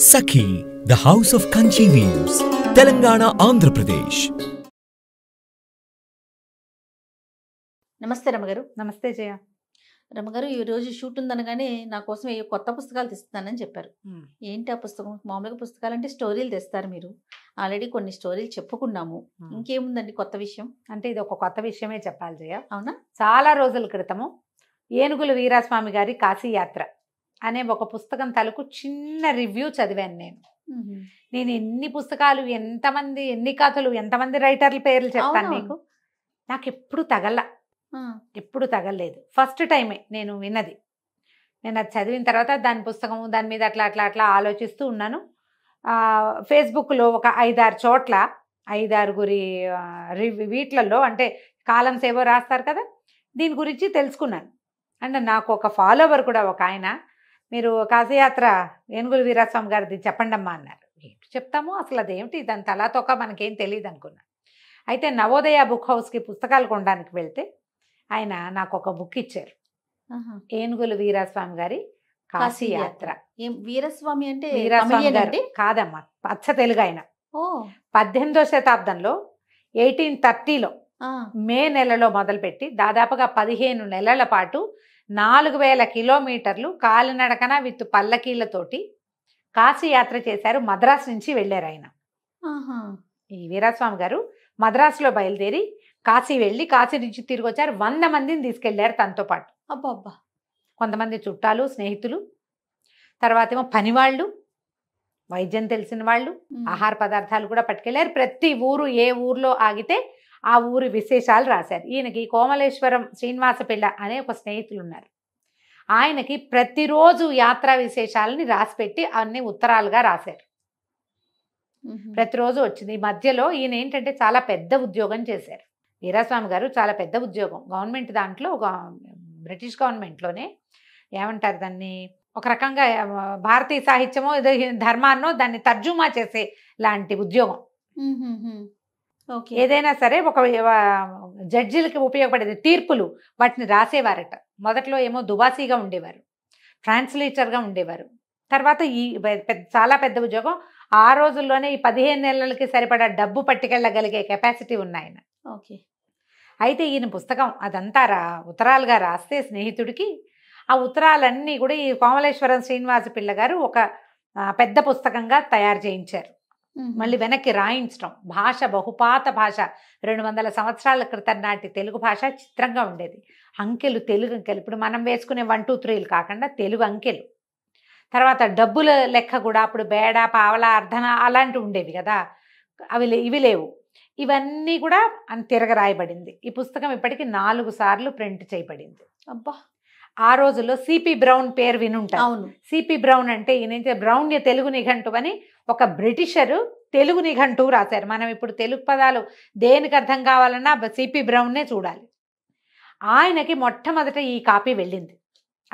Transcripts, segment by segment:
Sakhi, the House of Kanchi Weaves, Telangana, Andhra Pradesh. నమస్తే రమగారు. నమస్తే జయ. రమగారు, ఈ రోజు షూట్ ఉందనగానే నా కోసం ఏ కొత్త పుస్తకాలు తెస్తున్నానని చెప్పారు. ఏంటి ఆ పుస్తకం? మామూలుగా పుస్తకాలు అంటే స్టోరీలు తెస్తారు మీరు. ఆల్రెడీ కొన్ని స్టోరీలు చెప్పుకున్నాము. ఇంకేముందండి కొత్త విషయం? అంటే ఇది ఒక కొత్త విషయమే చెప్పాలి జయ. అవునా? చాలా రోజుల క్రితము ఏనుగుల వీరాస్వామి గారి కాశీ యాత్ర అనే ఒక పుస్తకం తాలూకు చిన్న రివ్యూ చదివాను నేను ఎన్ని పుస్తకాలు, ఎంతమంది, ఎన్ని కథలు, ఎంతమంది రైటర్ల పేర్లు చెప్తాను నీకు. నాకు ఎప్పుడు తగలలేదు. ఫస్ట్ టైమే నేను విన్నది. నేను అది చదివిన తర్వాత దాని పుస్తకము దాని మీద అట్లా ఆలోచిస్తూ ఉన్నాను. ఫేస్బుక్లో ఒక 5-6 చోట్ల 5-6 వీట్లలో అంటే కాలమ్స్ ఏవో రాస్తారు కదా, దీని గురించి తెలుసుకున్నాను. అంటే నాకు ఒక ఫాలోవర్ కూడా ఒక ఆయన, మీరు కాశీయాత్ర ఏనుగుల వీరాస్వామి గారిది చెప్పండి అమ్మా అన్నారు. ఏంటి చెప్తాము, అసలు అదేమిటి, దాని తలాతోక మనకేం తెలియదు అనుకున్నాను. అయితే నవోదయ బుక్ హౌస్కి పుస్తకాలు కొనడానికి వెళ్తే ఆయన నాకు ఒక బుక్ ఇచ్చారు, ఏనుగుల వీరాస్వామి గారి కాశీ యాత్ర. వీరస్వామి అంటే వీరాస్వామి గారు కాదమ్మా, పచ్చ తెలుగు ఆయన. 18వ శతాబ్దంలో 1830లో మే నెలలో మొదలుపెట్టి దాదాపుగా 15 నెలల పాటు 4000 కిలోమీటర్లు కాలినడకన విత్ పల్లకీలతోటి కాశీ యాత్ర చేశారు. మద్రాసు నుంచి వెళ్ళారు ఆయన. ఈ వీరాస్వామి గారు మద్రాసులో బయలుదేరి కాశీ వెళ్ళి కాశీ నుంచి తిరిగి వచ్చారు. 100 మందిని తీసుకెళ్లారు తనతో పాటు. అబ్బా. కొంతమంది చుట్టాలు, స్నేహితులు, తర్వాత ఏమో పనివాళ్ళు, వైద్యం తెలిసిన వాళ్ళు, ఆహార పదార్థాలు కూడా పట్టుకెళ్ళారు. ప్రతి ఊరు, ఏ ఊర్లో ఆగితే ఆ ఊరి విశేషాలు రాశారు. ఈయనకి కోమలేశ్వరం శ్రీనివాస పిల్ల అనే ఒక స్నేహితులు ఉన్నారు. ఆయనకి ప్రతిరోజు యాత్రా విశేషాలని రాసిపెట్టి అన్ని ఉత్తరాలుగా రాశారు. ప్రతిరోజు వచ్చింది. ఈ మధ్యలో ఈయన ఏంటంటే చాలా పెద్ద ఉద్యోగం చేశారు. వీరాస్వామి గారు చాలా పెద్ద ఉద్యోగం, గవర్నమెంట్ దాంట్లో, ఒక బ్రిటిష్ గవర్నమెంట్లోనే ఏమంటారు దాన్ని, ఒక రకంగా భారతీయ సాహిత్యమో ఏదో ధర్మాన్నో దాన్ని తర్జుమా చేసే లాంటి ఉద్యోగం. ఏదైనా సరే ఒక జడ్జిలకి ఉపయోగపడేది, తీర్పులు వాటిని రాసేవారట. మొదట్లో ఏమో దుబాసీగా ఉండేవారు, ట్రాన్స్లేటర్గా ఉండేవారు. తర్వాత ఈ చాలా పెద్ద ఉద్యోగం. ఆ రోజుల్లోనే ఈ 15 నెలలకి సరిపడా డబ్బు పట్టుకెళ్ళగలిగే కెపాసిటీ ఉన్నాయన. అయితే ఈయన పుస్తకం అదంతా ఉత్తరాలుగా రాస్తే స్నేహితుడికి, ఆ ఉత్తరాలన్నీ కూడా ఈ కోమలేశ్వరం శ్రీనివాస పిల్ల గారు ఒక పెద్ద పుస్తకంగా తయారు చేయించారు. మళ్ళీ వెనక్కి రాయించడం. భాష బహుపాత భాష, 200 సంవత్సరాల క్రితం నాటి తెలుగు భాష చిత్రంగా ఉండేది. అంకెలు, తెలుగు అంకెలు, ఇప్పుడు మనం వేసుకునే 1 2 3లు కాకుండా తెలుగు అంకెలు. తర్వాత డబ్బుల లెక్క కూడా అప్పుడు బేడ, పావల, అర్ధన అలాంటివి ఉండేవి కదా, ఇవి లేవు. ఇవన్నీ కూడా తిరగ రాయబడింది. ఈ పుస్తకం ఇప్పటికి 4 సార్లు ప్రింట్ చేయబడింది. అబ్బా. ఆ రోజుల్లో సిపి బ్రౌన్ పేరు వినుంటారు. అవును. సిపి బ్రౌన్ అంటే ఈయన బ్రౌన్య తెలుగు నిఘంటు అని ఒక బ్రిటిషరు తెలుగు నిఘంటు రాశారు. మనం ఇప్పుడు తెలుగు పదాలు దేనికి అర్థం కావాలన్నా సిపి బ్రౌన్నే చూడాలి. ఆయనకి మొట్టమొదట ఈ కాపీ వెళ్ళింది.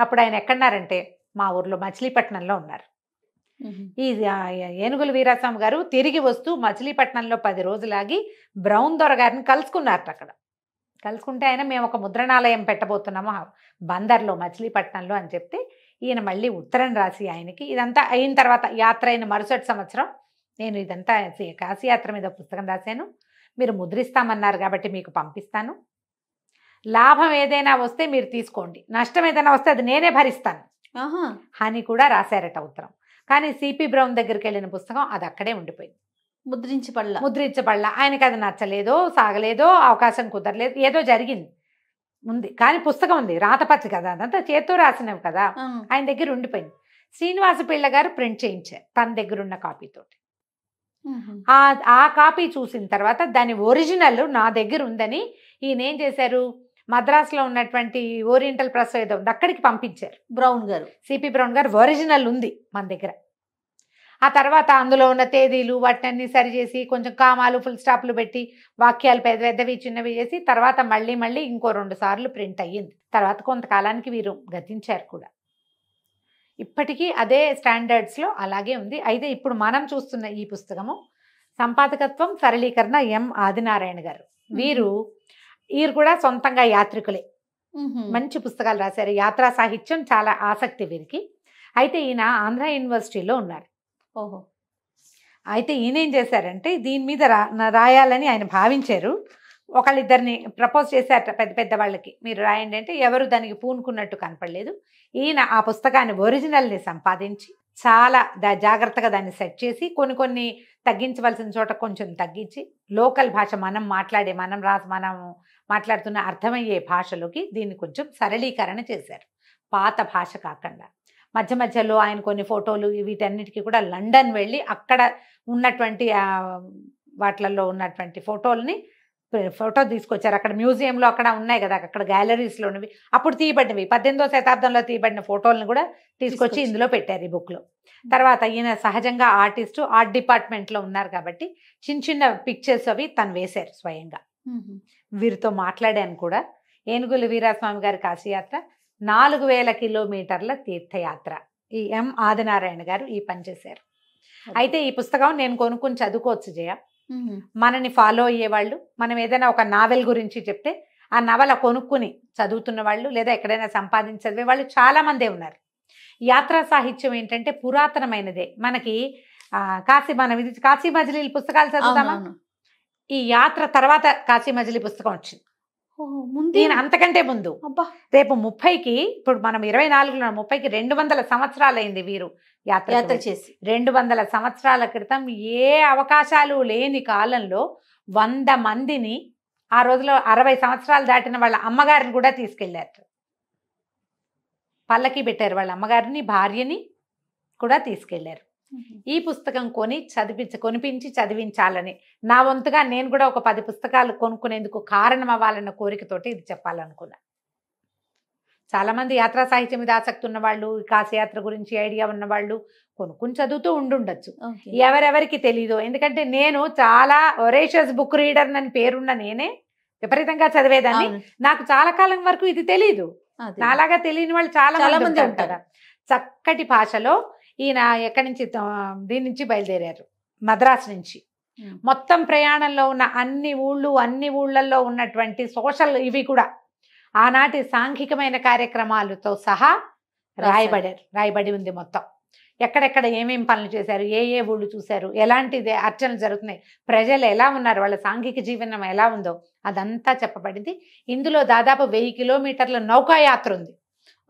అప్పుడు ఆయన ఎక్కడున్నారంటే మా ఊర్లో మచిలీపట్నంలో ఉన్నారు. ఈ ఏనుగుల వీరాస్వామి గారు తిరిగి వస్తూ మచిలీపట్నంలో 10 రోజులాగి బ్రౌన్ దొర గారిని కలుసుకున్నారట. అక్కడ కలుసుకుంటే ఆయన, మేము ఒక ముద్రణాలయం పెట్టబోతున్నాము బందర్లో, మచిలీపట్నంలో అని చెప్తే ఈయన మళ్ళీ ఉత్తరం రాసి ఆయనకి, ఇదంతా అయిన తర్వాత యాత్ర అయిన మరుసటి సంవత్సరం, నేను ఇదంతా కాశీయాత్ర మీద పుస్తకం రాశాను, మీరు ముద్రిస్తామన్నారు కాబట్టి మీకు పంపిస్తాను, లాభం ఏదైనా వస్తే మీరు తీసుకోండి, నష్టం ఏదైనా వస్తే అది నేనే భరిస్తాను అని కూడా రాశారట ఉత్తరం. కానీ సిపి బ్రౌన్ దగ్గరికి వెళ్ళిన పుస్తకం అది అక్కడే ఉండిపోయింది, ముద్రించబడలా. ఆయనకి అది నచ్చలేదో, సాగలేదో, అవకాశం కుదరలేదు, ఏదో జరిగింది ఉంది. కానీ పుస్తకం ఉంది, రాతపత్రిక కదా, అదంతా చేత్తో రాసినవి కదా, ఆయన దగ్గర ఉండిపోయింది. శ్రీనివాస పిల్ల గారు ప్రింట్ చేయించారు తన దగ్గర ఉన్న కాపీతోటి. ఆ కాపీ చూసిన తర్వాత దాని ఒరిజినల్ నా దగ్గర ఉందని ఈయన ఏం చేశారు, మద్రాసులో ఉన్నటువంటి ఓరియంటల్ ప్రెస్ ఏదో ఉంది అక్కడికి పంపించారు. బ్రౌన్ గారు, సిపి బ్రౌన్ గారు ఒరిజినల్ ఉంది మన దగ్గర. ఆ తర్వాత అందులో ఉన్న తేదీలు వాటిని సరిచేసి కొంచెం కామాలు, ఫుల్ స్టాప్లు పెట్టి, వాక్యాలు పెద్దవి చిన్నవి చేసి తర్వాత మళ్ళీ ఇంకో 2 సార్లు ప్రింట్ అయ్యింది. తర్వాత కొంతకాలానికి వీరు గతించారు కూడా. ఇప్పటికీ అదే స్టాండర్డ్స్లో అలాగే ఉంది. అయితే ఇప్పుడు మనం చూస్తున్న ఈ పుస్తకము సంపాదకత్వం, సరళీకరణ ఎం ఆదినారాయణ గారు. వీరు కూడా సొంతంగా యాత్రికులే, మంచి పుస్తకాలు రాశారు. యాత్రా సాహిత్యం చాలా ఆసక్తి వీరికి. అయితే ఈయన ఆంధ్ర యూనివర్సిటీలో ఉన్నారు. ఓహో. అయితే ఈయన ఏం చేశారంటే దీని మీద రాయాలని ఆయన భావించారు. ఒకళ్ళిద్దరిని ప్రపోజ్ చేశారట పెద్ద పెద్ద వాళ్ళకి, మీరు రాయండి అంటే ఎవరు దానికి పూనుకున్నట్టు కనపడలేదు. ఈయన ఆ పుస్తకాన్ని ఒరిజినల్ని సంపాదించి చాలా జాగ్రత్తగా దాన్ని సెట్ చేసి కొన్ని తగ్గించవలసిన చోట కొంచెం తగ్గించి లోకల్ భాష మనం మాట్లాడుతున్న అర్థమయ్యే భాషలోకి దీన్ని కొంచెం సరళీకరణ చేశారు, పాత భాష కాకుండా. మధ్య మధ్యలో ఆయన కొన్ని ఫోటోలు వీటన్నిటికీ కూడా లండన్ వెళ్ళి అక్కడ ఉన్నటువంటి వాటిలలో ఉన్నటువంటి ఫోటో తీసుకొచ్చారు. అక్కడ మ్యూజియంలో అక్కడ ఉన్నాయి కదా, అక్కడ గ్యాలరీస్లో ఉన్నవి అప్పుడు తీయబడినవి 18వ శతాబ్దంలో తీయబడిన ఫోటోలను కూడా తీసుకొచ్చి ఇందులో పెట్టారు ఈ బుక్లో. తర్వాత ఈయన సహజంగా ఆర్ట్ డిపార్ట్మెంట్లో ఉన్నారు కాబట్టి చిన్న చిన్న పిక్చర్స్ అవి తను వేశారు స్వయంగా. వీరితో మాట్లాడాను కూడా. ఏనుగుల వీరాస్వామి గారి కాశీయాత్ర 4000 కిలోమీటర్ల తీర్థయాత్ర. ఈ ఎం ఆదినారాయణ గారు ఈ పని చేశారు. అయితే ఈ పుస్తకం నేను కొనుక్కొని చదువుకోవచ్చు జయ. మనని ఫాలో అయ్యేవాళ్ళు, మనం ఏదైనా ఒక నావెల్ గురించి చెప్తే ఆ నవల కొనుక్కుని చదువుతున్న వాళ్ళు లేదా ఎక్కడైనా సంపాదించి చదివే వాళ్ళు చాలా మందే ఉన్నారు. యాత్రా సాహిత్యం ఏంటంటే పురాతనమైనదే. మనకి కాశీ మజిలీ పుస్తకాలు చదువుతామా? ఈ యాత్ర తర్వాత కాశీ మజిలీ పుస్తకం వచ్చింది. దీని అంతకంటే ముందు రేపు 30కి, ఇప్పుడు మనం 24 30కి 200 సంవత్సరాలు అయింది వీరు యాత్ర చేసి. 200 సంవత్సరాల క్రితం ఏ అవకాశాలు లేని కాలంలో 100 మందిని, ఆ రోజులో 60 సంవత్సరాలు దాటిన వాళ్ళ అమ్మగారిని కూడా తీసుకెళ్లారు. పల్లకి పెట్టారు, వాళ్ళ అమ్మగారిని భార్యని కూడా తీసుకెళ్లారు. ఈ పుస్తకం కొనిపించి చదివించాలని నా వంతుగా నేను కూడా ఒక 10 పుస్తకాలు కొనుక్కునేందుకు కారణం అవ్వాలన్న కోరికతోటి ఇది చెప్పాలనుకున్నా. చాలా మంది యాత్రా సాహిత్యం మీద ఆసక్తి ఉన్నవాళ్ళు, కాశీయాత్ర గురించి ఐడియా ఉన్నవాళ్ళు కొనుక్కుని చదువుతూ ఉండుండొచ్చు. ఎవరెవరికి తెలీదు. ఎందుకంటే నేను చాలా ఒరేషియస్ బుక్ రీడర్ అని పేరున్న నేనే విపరీతంగా చదివేదాన్ని. నాకు చాలా కాలం వరకు ఇది తెలీదు. నాలాగా తెలియని వాళ్ళు చాలా మంది ఉంటారు. చక్కటి భాషలో ఈయన ఎక్కడి నుంచి, దీని నుంచి బయలుదేరారు, మద్రాసు నుంచి. మొత్తం ప్రయాణంలో ఉన్న అన్ని ఊళ్ళల్లో ఉన్నటువంటి సోషల్ ఇవి కూడా ఆనాటి సాంఘికమైన కార్యక్రమాలతో సహా రాయబడి ఉంది. మొత్తం ఎక్కడెక్కడ ఏమేం పనులు చేశారు, ఏ ఊళ్ళు చూశారు, ఎలాంటి అర్చనలు జరుగుతున్నాయి, ప్రజలు ఎలా ఉన్నారు, వాళ్ళ సాంఘిక జీవనం ఎలా ఉందో అదంతా చెప్పబడింది. ఇందులో దాదాపు 1000 కిలోమీటర్ల నౌకాయాత్ర ఉంది.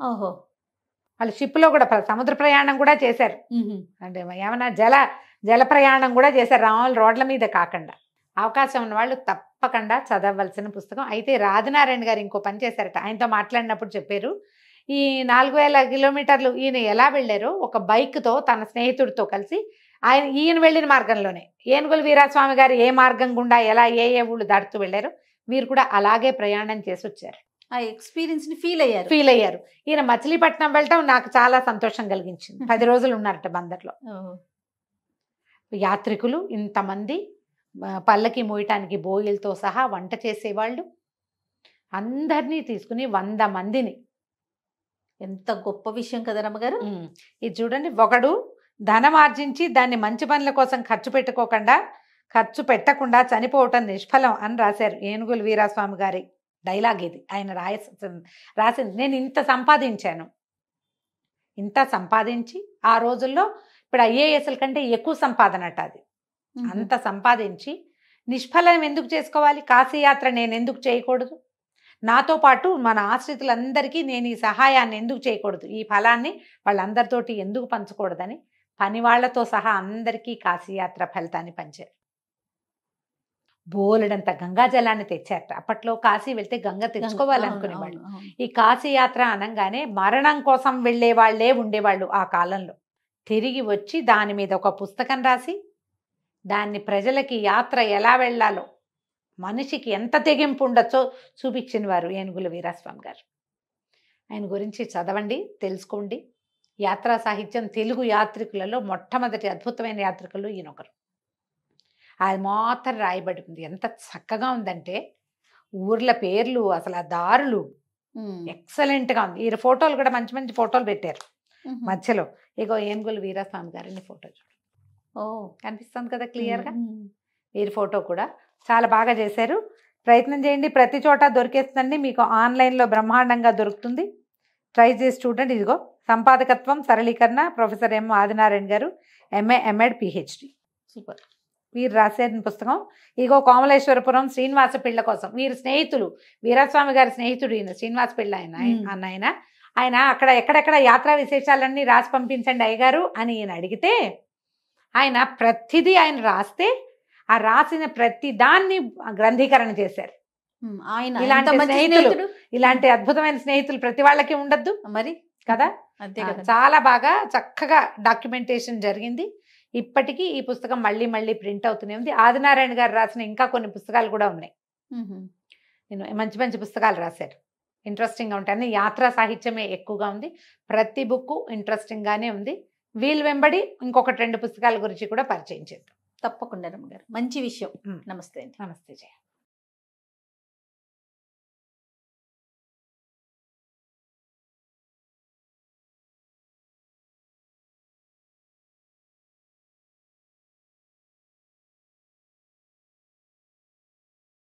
ఓహో. వాళ్ళు షిప్లో కూడా సముద్ర ప్రయాణం కూడా చేశారు. అంటే ఏమన్నా జల ప్రయాణం కూడా చేశారు, రోడ్ల మీద కాకుండా. అవకాశం ఉన్న వాళ్ళు తప్పకుండా చదవలసిన పుస్తకం. అయితే రాజనారాయణ గారు ఇంకో పని చేశారట. ఆయనతో మాట్లాడినప్పుడు చెప్పారు, ఈ 4000 కిలోమీటర్లు ఈయన ఎలా వెళ్ళారో ఒక బైక్తో తన స్నేహితుడితో కలిసి ఈయన వెళ్ళిన మార్గంలోనే ఏనుగుల వీరాస్వామి గారు ఏ మార్గం గుండా ఎలా ఏ ఊళ్ళు దాటుతూ వెళ్ళారో వీరు కూడా అలాగే ప్రయాణం చేసి వచ్చారు. ఆ ఎక్స్పీరియన్స్ ని ఫీల్ అయ్యారు. ఈయన మచిలీపట్నం వెళ్ళటం నాకు చాలా సంతోషం కలిగించింది. 10 రోజులు ఉన్నారట బందర్లో. యాత్రికులు ఇంతమంది, పల్లకి మోయటానికి బోయిలతో సహా వంట చేసేవాళ్ళు అందరినీ తీసుకుని 100 మందిని. ఎంత గొప్ప విషయం కదా రమ్మగారు. ఇది చూడండి, ఒకడు ధనం ఆర్జించి దాన్ని మంచి పనుల కోసం ఖర్చు పెట్టకుండా చనిపోవటం నిష్ఫలం అని రాశారు ఏనుగుల వీరాస్వామి గారి డైలాగ్ ఇది. ఆయన రాసింది. నేను ఇంత సంపాదించి ఆ రోజుల్లో ఇప్పుడు ఐఏఎస్ల కంటే ఎక్కువ సంపాదనట అది. అంత సంపాదించి నిష్ఫలం ఎందుకు చేసుకోవాలి? కాశీయాత్ర నేను ఎందుకు చేయకూడదు? నాతో పాటు మన ఆశ్రితులందరికీ నేను ఈ సహాయాన్ని ఎందుకు చేయకూడదు? ఈ ఫలాన్ని వాళ్ళందరితోటి ఎందుకు పంచకూడదని పని వాళ్లతో సహా అందరికీ కాశీయాత్ర ఫలితాన్ని పంచారు. బోలెడంత గంగా జలాన్ని తెచ్చారట. అప్పట్లో కాశీ వెళ్తే గంగ తెచ్చుకోవాలనుకునేవాళ్ళు. ఈ కాశీయాత్ర అనగానే మరణం కోసం వెళ్లే వాళ్లే ఉండేవాళ్ళు ఆ కాలంలో. తిరిగి వచ్చి దాని మీద ఒక పుస్తకం రాసి దాన్ని ప్రజలకి యాత్ర ఎలా వెళ్లాలో, మనిషికి ఎంత తెగింపు ఉండొచ్చో చూపించిన వారు ఏనుగుల వీరాస్వామి గారు. ఆయన గురించి చదవండి, తెలుసుకోండి. యాత్రా సాహిత్యం తెలుగు యాత్రికులలో మొట్టమొదటి అద్భుతమైన యాత్రికులు ఈయనొకరు. అది మాత్రం రాయబడి ఉంది. ఎంత చక్కగా ఉందంటే ఊర్ల పేర్లు, అసలు ఆ దారులు ఎక్సలెంట్గా ఉంది. ఈ ఫోటోలు కూడా మంచి మంచి ఫోటోలు పెట్టారు మధ్యలో. ఇగో ఏనుగుల వీరాస్వామి గారిని ఫోటో చూడండి. కనిపిస్తుంది కదా క్లియర్గా. వీరి ఫోటో కూడా చాలా బాగా చేశారు. ప్రయత్నం చేయండి, ప్రతి చోట దొరికేస్తుందండి మీకు. ఆన్లైన్లో బ్రహ్మాండంగా దొరుకుతుంది. ట్రై చేసి చూడండి. ఇదిగో సంపాదకత్వం సరళీకరణ ప్రొఫెసర్ ఎం ఆదినారాయణ గారు, ఎంఏ ఎంఎడ్ పిహెచ్డి. సూపర్. వీరు రాసిన పుస్తకం. ఇగో కోమలేశ్వరపురం శ్రీనివాస పిళ్ళ కోసం. వీరు స్నేహితులు, వీరాస్వామి గారి స్నేహితుడు ఈయన శ్రీనివాస పిళ్ళ ఆయన. ఆయన అక్కడ ఎక్కడెక్కడ యాత్రా విశేషాలన్నీ రాసి పంపించండి అయ్యగారు అని ఈయన అడిగితే ఆయన ప్రతిదీ ఆయన రాస్తే ఆ రాసిన ప్రతి దాన్ని గ్రంథీకరణ చేశారు. ఆయన ఇలాంటి ఎంత మంచి స్నేహితులు, స్నేహితుడు. ఇలాంటి అద్భుతమైన స్నేహితులు ప్రతి వాళ్ళకి ఉండద్దు మరి కదా. అంతే కదా. చాలా బాగా చక్కగా డాక్యుమెంటేషన్ జరిగింది. ఇప్పటికీ ఈ పుస్తకం మళ్ళీ మళ్ళీ ప్రింట్ అవుతూనే ఉంది. ఆదినారాయణ గారు రాసిన ఇంకా కొన్ని పుస్తకాలు కూడా ఉన్నాయి. నేను మంచి మంచి పుస్తకాలు రాశారు, ఇంట్రెస్టింగ్గా ఉంటాయి. అన్ని యాత్రా సాహిత్యమే ఎక్కువగా ఉంది. ప్రతి బుక్ ఇంట్రెస్టింగ్గానే ఉంది. వీలు వెంబడి ఇంకొకటి 2 పుస్తకాల గురించి కూడా పరిచయం చేద్దాం. తప్పకుండా రమ్మగారు, మంచి విషయం. నమస్తే అండి. నమస్తే జయ.